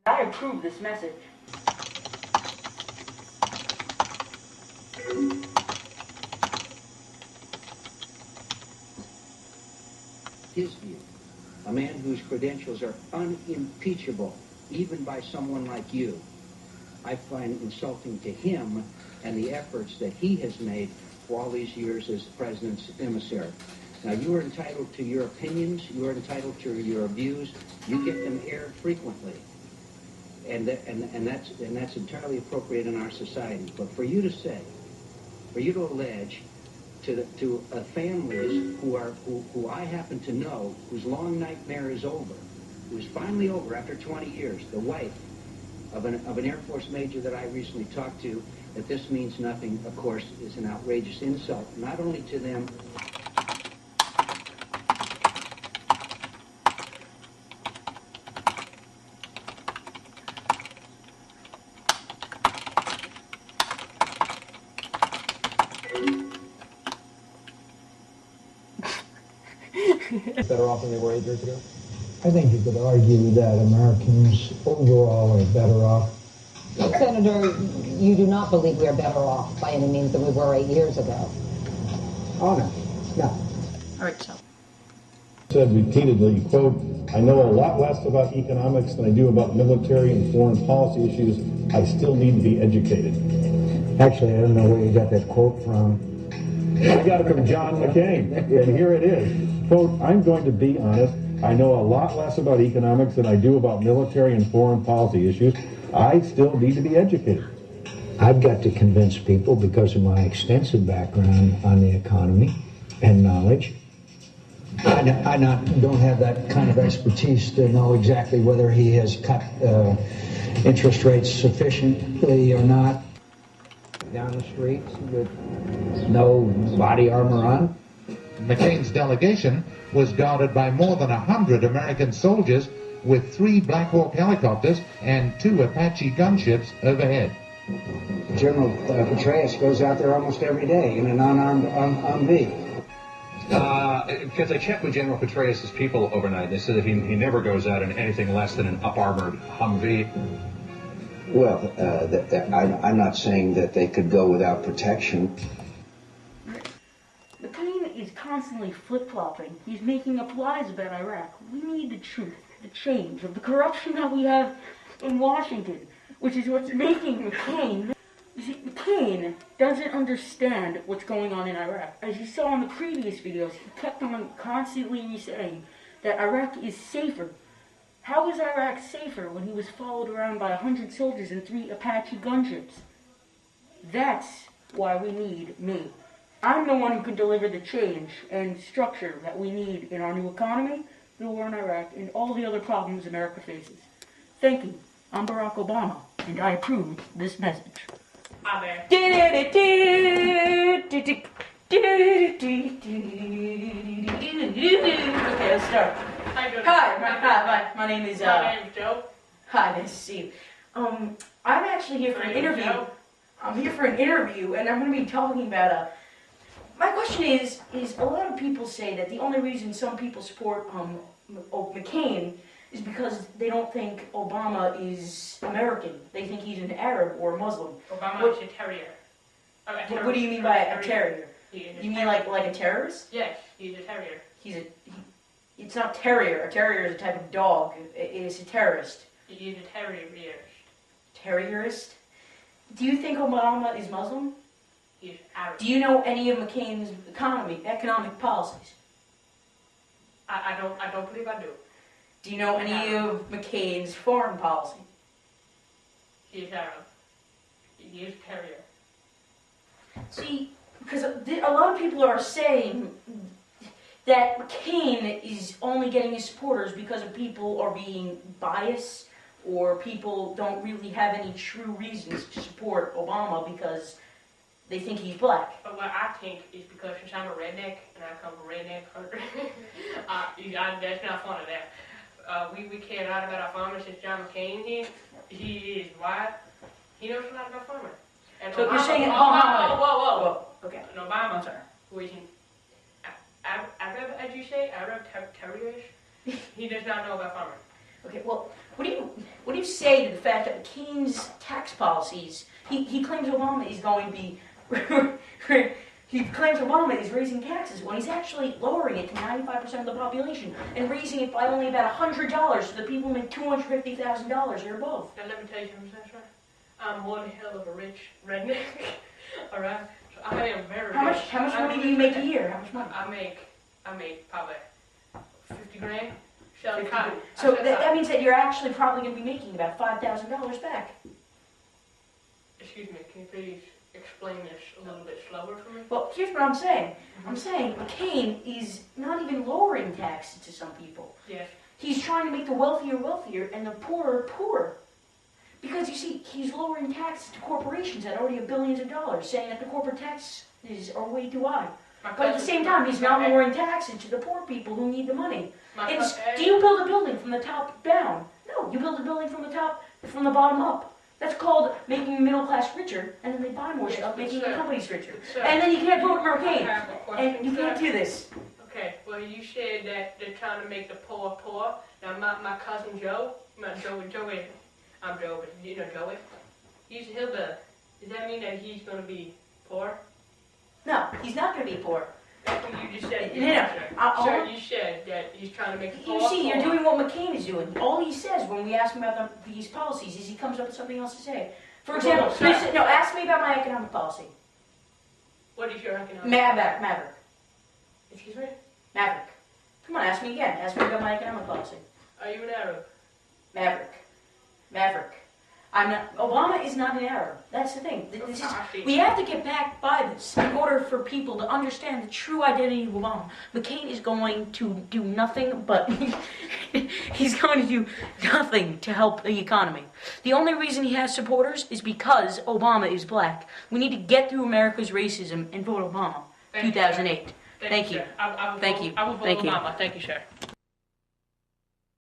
I approve this message. His view, a man whose credentials are unimpeachable, even by someone like you, I find insulting to him and the efforts that he has made for all these years as the president's emissary. Now, you are entitled to your opinions, you are entitled to your views, you get them aired frequently. And that's entirely appropriate in our society. But for you to say, for you to allege to families who I happen to know, whose long nightmare is over, who's finally over after 20 years, the wife of an Air Force major that I recently talked to, that this means nothing, of course, is an outrageous insult, not only to them. Better off than they were 8 years ago? I think you could argue that Americans overall are better off. Senator, you do not believe we are better off by any means than we were 8 years ago. Oh, no. No. All right, so. Said repeatedly, quote, I know a lot less about economics than I do about military and foreign policy issues. I still need to be educated. Actually, I don't know where you got that quote from. I got it from John McCain, and here it is. Quote, I'm going to be honest. I know a lot less about economics than I do about military and foreign policy issues. I still need to be educated. I've got to convince people because of my extensive background on the economy and knowledge. I don't have that kind of expertise to know exactly whether he has cut interest rates sufficiently or not. Down the streets with no body armor on. McCain's delegation was guarded by more than 100 American soldiers with 3 Black Hawk helicopters and 2 Apache gunships overhead. General Petraeus goes out there almost every day in an unarmed Humvee. Because I checked with General Petraeus' people overnight. They said that he never goes out in anything less than an up-armored Humvee. Well, I'm not saying that they could go without protection. McCain is constantly flip-flopping. He's making up lies about Iraq. We need the truth, the change of the corruption that we have in Washington, which is what's making McCain. You see, McCain doesn't understand what's going on in Iraq. As you saw in the previous videos, he kept on constantly saying that Iraq is safer. How is Iraq safer when he was followed around by 100 soldiers and 3 Apache gunships? That's why we need me. I'm the one who can deliver the change and structure that we need in our new economy, the war in Iraq, and all the other problems America faces. Thank you. I'm Barack Obama, and I approve this message. Okay, let's start. Hi, my name is Joe. Hi, nice to see you. I'm actually here for an interview. I'm here for an interview, and I'm going to be talking about my question is a lot of people say that the only reason some people support McCain is because they don't think Obama is American. They think he's an Arab or Muslim. Obama is a terrier. What do you mean by a terrier? You mean like a terrorist? Yes, he's a terrier. It's not terrier. A terrier is a type of dog. It is a terrorist. He's a terrierist. Terrierist? Do you think Obama is Muslim? He's Arab. Do you know any of McCain's economic policies? I don't believe I do. Do you know any of McCain's foreign policy? He's Arab. He's a terrier. See, because a lot of people are saying that McCain is only getting his supporters because of people are being biased or people don't really have any true reasons to support Obama because they think he's black. But what I think is because since I'm a redneck and I come from a redneck country, that's not fun of that. We care a lot about our farmers since John McCain here. He is white. He knows a lot about farming. And So Obama, you're saying whoa. Okay. And Obama, I'm sorry. who is Arab, as you say, Arab terriers, he does not know about farming. Okay, well, what do you say to the fact that McCain's tax policies, he claims Obama is going to be, he claims Obama is raising taxes when he's actually lowering it to 95% of the population and raising it by only about $100 to the people who make $250,000 or above. Now let me tell you something, Sasha. I'm one hell of a rich redneck. All right, so I am very rich. How much money do you make a year? How much money? I make probably 50 grand. Selling 50 cotton. grand. So that means that you're actually probably going to be making about $5,000 back. Excuse me, can you please explain this a little bit slower for me? Well, here's what I'm saying. I'm saying McCain is not even lowering taxes to some people. Yes. He's trying to make the wealthier wealthier and the poorer poorer. Because you see, he's lowering taxes to corporations that already have billions of dollars, saying that the corporate taxes are way too high. But at the same time, he's not lowering taxes to the poor people who need the money. Do you build a building from the top down? No, you build a building from the bottom up. That's called making the middle class richer, and then they buy more stuff, making the companies richer. And then you can't vote for McCain. And you can't do this. Okay, well you said that they're trying to make the poor poor. Now my cousin Joey, I'm Joe, but you know Joey? He's a hillbilly. Does that mean that he's going to be poor? No, he's not going to be poor. That's what you just said. No. Sir, you said that he's trying to make the poor You see, poor. you're doing what McCain is doing. All he says when we ask him about these policies is he comes up with something else to say. For example, ask me about my economic policy. What is your economic Maverick. Excuse me? Maverick. Come on, ask me again. Ask me about my economic policy. Are you an Arab? Maverick. I'm not. Obama is not an Arab. That's the thing. We have to get back by this in order for people to understand the true identity of Obama. McCain is going to do nothing but he's going to do nothing to help the economy. The only reason he has supporters is because Obama is black. We need to get through America's racism and vote Obama. 2008. Thank you. I will vote Obama. Thank you, sir.